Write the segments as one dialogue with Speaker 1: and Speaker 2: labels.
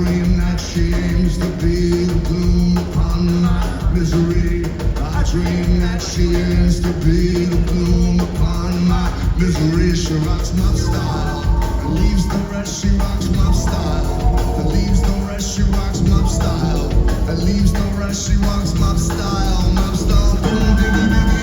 Speaker 1: dream that seems to be the bloom upon my misery. I dream that she is to be the bloom upon my misery. She rocks my style, and leaves the rest. She rocks my style, and leaves the rest. She rocks my style, and leaves the rest. She rocks my style, my style. Boom, diggy, diggy.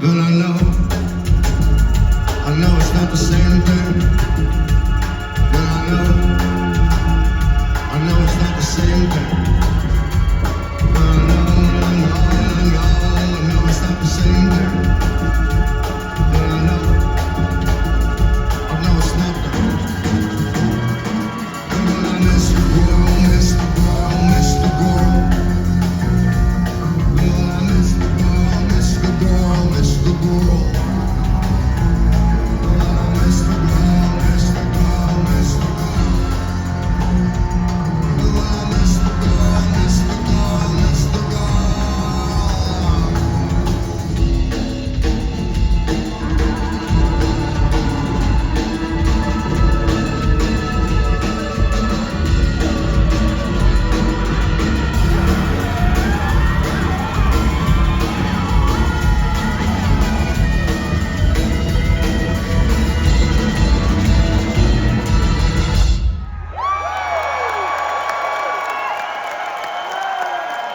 Speaker 1: But I know it's not the same thing. But I know it's not the same thing.